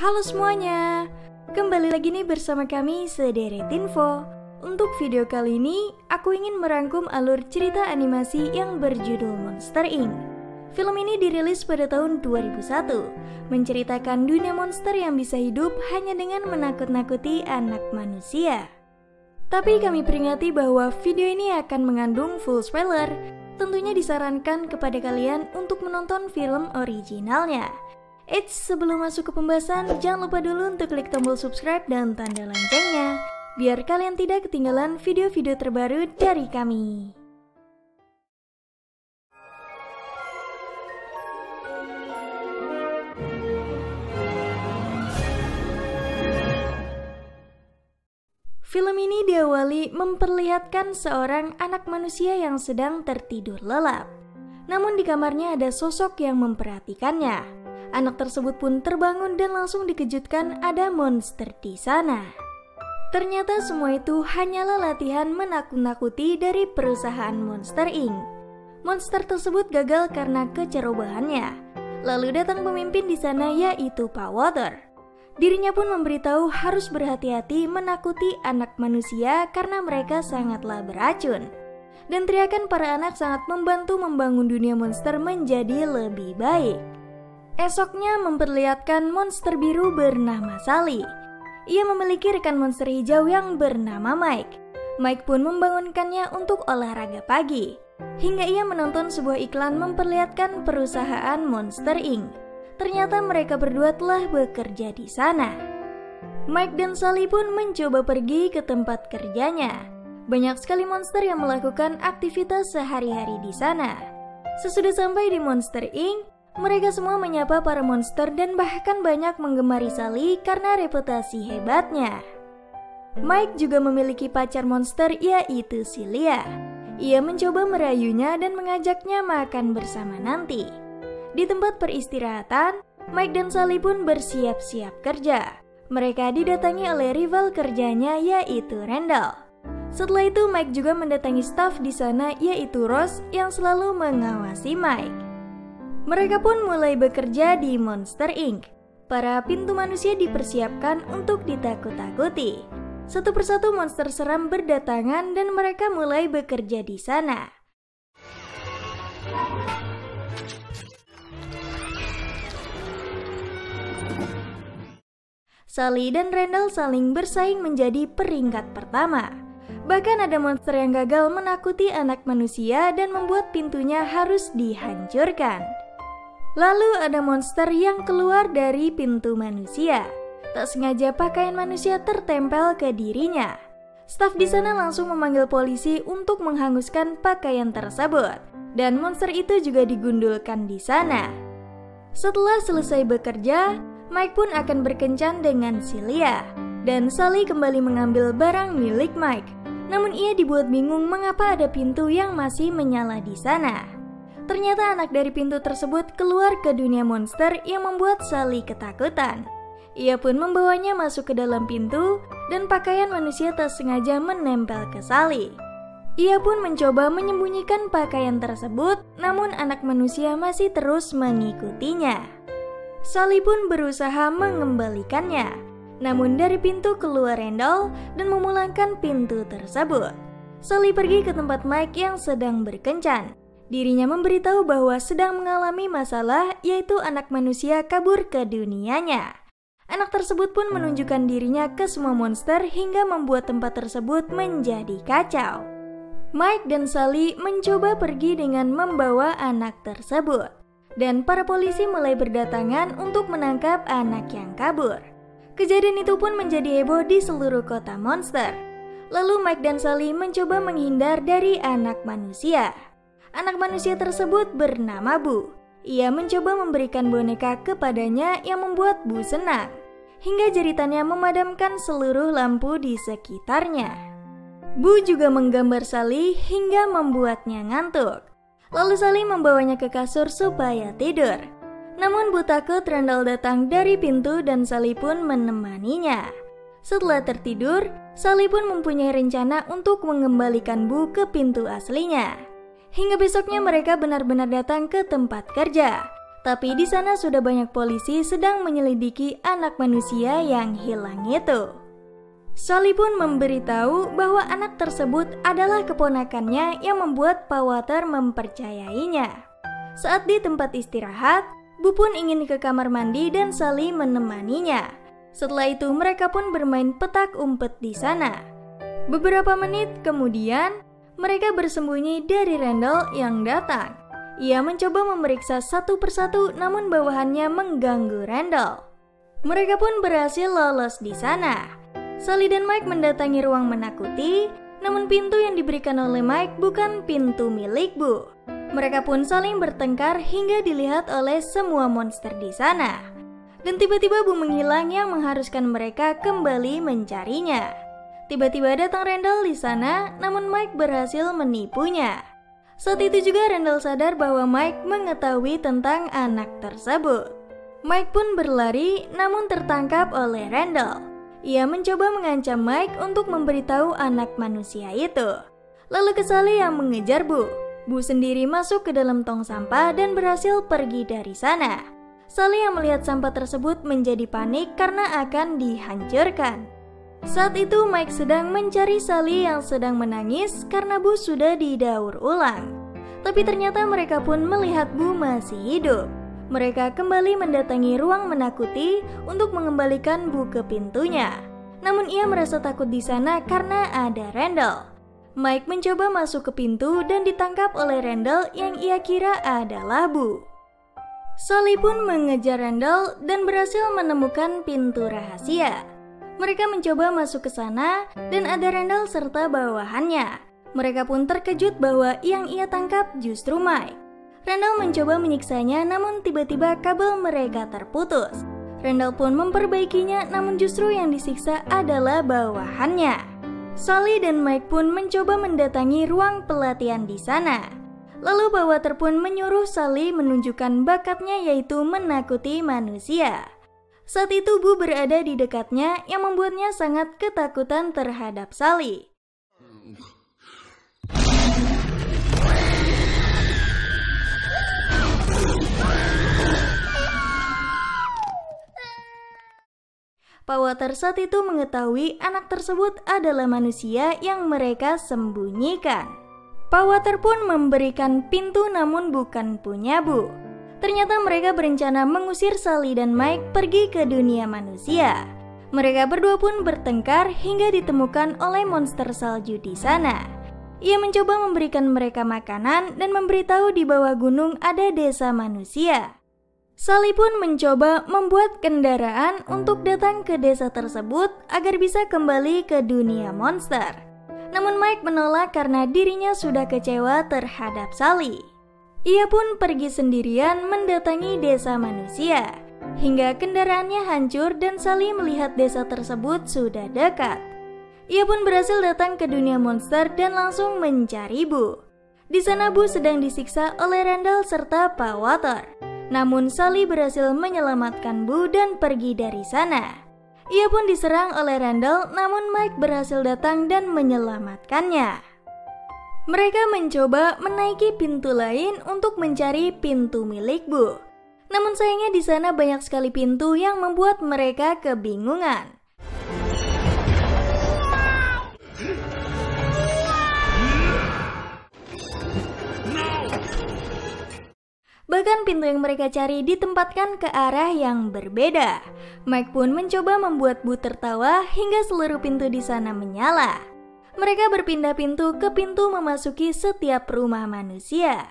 Halo semuanya, kembali lagi nih bersama kami Sederet Info. Untuk video kali ini, aku ingin merangkum alur cerita animasi yang berjudul Monster Inc. Film ini dirilis pada tahun 2001, menceritakan dunia monster yang bisa hidup hanya dengan menakut-nakuti anak manusia. Tapi kami peringati bahwa video ini akan mengandung full spoiler. Tentunya disarankan kepada kalian untuk menonton film originalnya. Eits, sebelum masuk ke pembahasan, jangan lupa dulu untuk klik tombol subscribe dan tanda loncengnya, biar kalian tidak ketinggalan video-video terbaru dari kami. Film ini diawali memperlihatkan seorang anak manusia yang sedang tertidur lelap. Namun di kamarnya ada sosok yang memperhatikannya. Anak tersebut pun terbangun dan langsung dikejutkan ada monster di sana. Ternyata semua itu hanyalah latihan menakut-nakuti dari perusahaan Monster Inc. Monster tersebut gagal karena kecerobohannya. Lalu datang pemimpin di sana yaitu Pak Water. Dirinya pun memberitahu harus berhati-hati menakuti anak manusia karena mereka sangatlah beracun. Dan teriakan para anak sangat membantu membangun dunia monster menjadi lebih baik. Esoknya memperlihatkan monster biru bernama Sally. Ia memiliki rekan monster hijau yang bernama Mike. Mike pun membangunkannya untuk olahraga pagi. Hingga ia menonton sebuah iklan memperlihatkan perusahaan Monster Inc. Ternyata mereka berdua telah bekerja di sana. Mike dan Sally pun mencoba pergi ke tempat kerjanya. Banyak sekali monster yang melakukan aktivitas sehari-hari di sana. Sesudah sampai di Monster Inc., mereka semua menyapa para monster dan bahkan banyak menggemari Sally karena reputasi hebatnya. Mike juga memiliki pacar monster yaitu Celia. Ia mencoba merayunya dan mengajaknya makan bersama nanti. Di tempat peristirahatan, Mike dan Sally pun bersiap-siap kerja. Mereka didatangi oleh rival kerjanya yaitu Randall. Setelah itu Mike juga mendatangi staf di sana yaitu Rose yang selalu mengawasi Mike. Mereka pun mulai bekerja di Monster Inc. Para pintu manusia dipersiapkan untuk ditakut-takuti. Satu persatu monster seram berdatangan dan mereka mulai bekerja di sana. Sally dan Randall saling bersaing menjadi peringkat pertama. Bahkan ada monster yang gagal menakuti anak manusia dan membuat pintunya harus dihancurkan. Lalu ada monster yang keluar dari pintu manusia. Tak sengaja pakaian manusia tertempel ke dirinya. Staf di sana langsung memanggil polisi untuk menghanguskan pakaian tersebut. Dan monster itu juga digundulkan di sana. Setelah selesai bekerja, Mike pun akan berkencan dengan Celia. Dan Sally kembali mengambil barang milik Mike. Namun ia dibuat bingung mengapa ada pintu yang masih menyala di sana. Ternyata anak dari pintu tersebut keluar ke dunia monster yang membuat Sally ketakutan. Ia pun membawanya masuk ke dalam pintu dan pakaian manusia tak sengaja menempel ke Sally. Ia pun mencoba menyembunyikan pakaian tersebut, namun anak manusia masih terus mengikutinya. Sally pun berusaha mengembalikannya, namun dari pintu keluar Randall dan memulangkan pintu tersebut. Sally pergi ke tempat Mike yang sedang berkencan. Dirinya memberitahu bahwa sedang mengalami masalah yaitu anak manusia kabur ke dunianya. Anak tersebut pun menunjukkan dirinya ke semua monster hingga membuat tempat tersebut menjadi kacau. Mike dan Sally mencoba pergi dengan membawa anak tersebut. Dan para polisi mulai berdatangan untuk menangkap anak yang kabur. Kejadian itu pun menjadi heboh di seluruh kota monster. Lalu Mike dan Sally mencoba menghindar dari anak manusia. Anak manusia tersebut bernama Bu. Ia mencoba memberikan boneka kepadanya yang membuat Bu senang. Hingga jeritannya memadamkan seluruh lampu di sekitarnya. Bu juga menggambar Sally hingga membuatnya ngantuk. Lalu Sally membawanya ke kasur supaya tidur. Namun Bu takut Randall datang dari pintu dan Sally pun menemaninya. Setelah tertidur, Sally pun mempunyai rencana untuk mengembalikan Bu ke pintu aslinya. Hingga besoknya mereka benar-benar datang ke tempat kerja. Tapi di sana sudah banyak polisi sedang menyelidiki anak manusia yang hilang itu. Sally pun memberitahu bahwa anak tersebut adalah keponakannya yang membuat Pak Walter mempercayainya. Saat di tempat istirahat, Bu pun ingin ke kamar mandi dan Sally menemaninya. Setelah itu mereka pun bermain petak umpet di sana. Beberapa menit kemudian, mereka bersembunyi dari Randall yang datang. Ia mencoba memeriksa satu persatu namun bawahannya mengganggu Randall. Mereka pun berhasil lolos di sana. Sally dan Mike mendatangi ruang menakuti, namun pintu yang diberikan oleh Mike bukan pintu milik Bu. Mereka pun saling bertengkar hingga dilihat oleh semua monster di sana. Dan tiba-tiba Bu menghilang yang mengharuskan mereka kembali mencarinya. Tiba-tiba datang Randall di sana, namun Mike berhasil menipunya. Saat itu juga Randall sadar bahwa Mike mengetahui tentang anak tersebut. Mike pun berlari, namun tertangkap oleh Randall. Ia mencoba mengancam Mike untuk memberitahu anak manusia itu. Lalu ke Sally yang mengejar Bu. Bu sendiri masuk ke dalam tong sampah dan berhasil pergi dari sana. Sally yang melihat sampah tersebut menjadi panik karena akan dihancurkan. Saat itu Mike sedang mencari Sally yang sedang menangis karena Bu sudah didaur ulang. Tapi ternyata mereka pun melihat Bu masih hidup. Mereka kembali mendatangi ruang menakuti untuk mengembalikan Bu ke pintunya. Namun ia merasa takut di sana karena ada Randall. Mike mencoba masuk ke pintu dan ditangkap oleh Randall yang ia kira adalah Bu. Sally pun mengejar Randall dan berhasil menemukan pintu rahasia. Mereka mencoba masuk ke sana dan ada Randall serta bawahannya. Mereka pun terkejut bahwa yang ia tangkap justru Mike. Randall mencoba menyiksanya namun tiba-tiba kabel mereka terputus. Randall pun memperbaikinya namun justru yang disiksa adalah bawahannya. Sally dan Mike pun mencoba mendatangi ruang pelatihan di sana. Lalu Pak Walter pun menyuruh Sally menunjukkan bakatnya yaitu menakuti manusia. Saat itu Bu berada di dekatnya yang membuatnya sangat ketakutan terhadap Sally. Pak Walter saat itu mengetahui anak tersebut adalah manusia yang mereka sembunyikan. Pak Walter pun memberikan pintu namun bukan punya Bu. Ternyata mereka berencana mengusir Sally dan Mike pergi ke dunia manusia. Mereka berdua pun bertengkar hingga ditemukan oleh monster salju di sana. Ia mencoba memberikan mereka makanan dan memberitahu di bawah gunung ada desa manusia. Sally pun mencoba membuat kendaraan untuk datang ke desa tersebut agar bisa kembali ke dunia monster. Namun Mike menolak karena dirinya sudah kecewa terhadap Sally. Ia pun pergi sendirian mendatangi desa manusia, hingga kendaraannya hancur dan Sally melihat desa tersebut sudah dekat. Ia pun berhasil datang ke dunia monster dan langsung mencari Bu. Di sana Bu sedang disiksa oleh Randall serta Pak Walter. Namun Sally berhasil menyelamatkan Bu dan pergi dari sana. Ia pun diserang oleh Randall, namun Mike berhasil datang dan menyelamatkannya. Mereka mencoba menaiki pintu lain untuk mencari pintu milik Bu. Namun sayangnya di sana banyak sekali pintu yang membuat mereka kebingungan. Bahkan pintu yang mereka cari ditempatkan ke arah yang berbeda. Mike pun mencoba membuat Bu tertawa hingga seluruh pintu di sana menyala. Mereka berpindah pintu ke pintu memasuki setiap rumah manusia.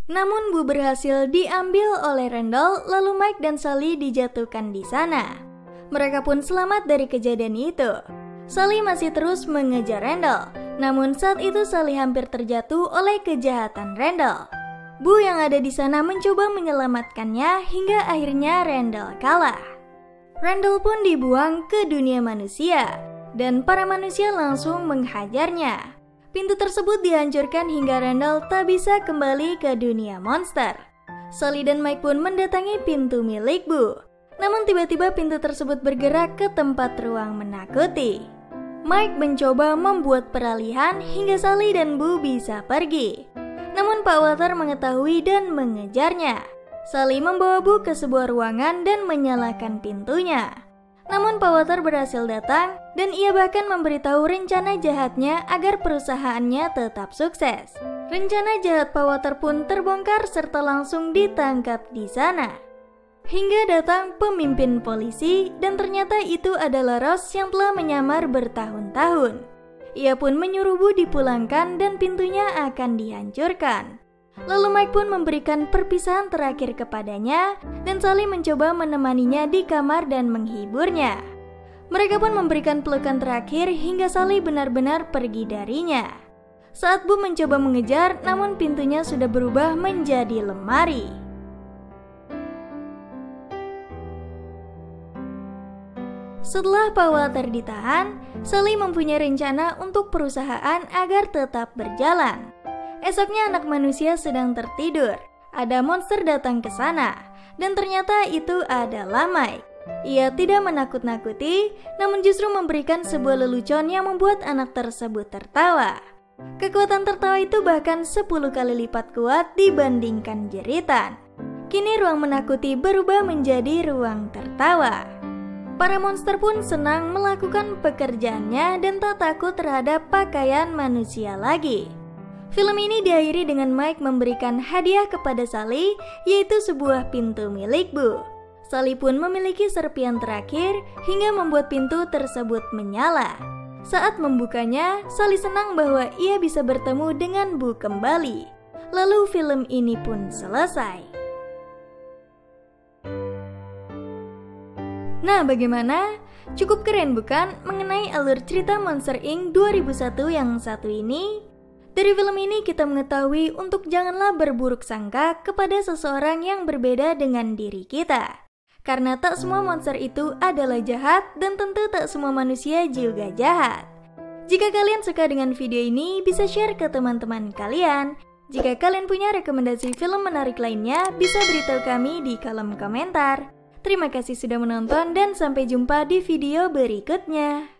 Namun Bu berhasil diambil oleh Randall, lalu Mike dan Sally dijatuhkan di sana. Mereka pun selamat dari kejadian itu. Sally masih terus mengejar Randall, namun saat itu Sally hampir terjatuh oleh kejahatan Randall. Bu yang ada di sana mencoba menyelamatkannya hingga akhirnya Randall kalah. Randall pun dibuang ke dunia manusia dan para manusia langsung menghajarnya. Pintu tersebut dihancurkan hingga Randall tak bisa kembali ke dunia monster. Sally dan Mike pun mendatangi pintu milik Bu. Namun tiba-tiba pintu tersebut bergerak ke tempat ruang menakuti. Mike mencoba membuat peralihan hingga Sally dan Bu bisa pergi. Namun Pak Walter mengetahui dan mengejarnya. Sally membawa Bu ke sebuah ruangan dan menyalakan pintunya. Namun Pak Walter berhasil datang dan ia bahkan memberitahu rencana jahatnya agar perusahaannya tetap sukses. Rencana jahat Pak Walter pun terbongkar serta langsung ditangkap di sana. Hingga datang pemimpin polisi dan ternyata itu adalah Ross yang telah menyamar bertahun-tahun. Ia pun menyuruh Bu dipulangkan dan pintunya akan dihancurkan. Lalu Mike pun memberikan perpisahan terakhir kepadanya dan Sally mencoba menemaninya di kamar dan menghiburnya. Mereka pun memberikan pelukan terakhir hingga Sally benar-benar pergi darinya. Saat Bu mencoba mengejar, namun pintunya sudah berubah menjadi lemari. Setelah Pak Walter ditahan, Sally mempunyai rencana untuk perusahaan agar tetap berjalan. Esoknya anak manusia sedang tertidur. Ada monster datang ke sana, dan ternyata itu adalah Mike. Ia tidak menakut-nakuti, namun justru memberikan sebuah lelucon yang membuat anak tersebut tertawa. Kekuatan tertawa itu bahkan 10 kali lipat kuat dibandingkan jeritan. Kini ruang menakuti berubah menjadi ruang tertawa. Para monster pun senang melakukan pekerjaannya dan tak takut terhadap pakaian manusia lagi. Film ini diakhiri dengan Mike memberikan hadiah kepada Sally, yaitu sebuah pintu milik Bu. Sally pun memiliki serpian terakhir hingga membuat pintu tersebut menyala. Saat membukanya, Sally senang bahwa ia bisa bertemu dengan Bu kembali. Lalu film ini pun selesai. Nah, bagaimana? Cukup keren bukan mengenai alur cerita Monster Inc. 2001 yang satu ini? Dari film ini kita mengetahui untuk janganlah berburuk sangka kepada seseorang yang berbeda dengan diri kita. Karena tak semua monster itu adalah jahat dan tentu tak semua manusia juga jahat. Jika kalian suka dengan video ini, bisa share ke teman-teman kalian. Jika kalian punya rekomendasi film menarik lainnya, bisa beritahu kami di kolom komentar. Terima kasih sudah menonton dan sampai jumpa di video berikutnya.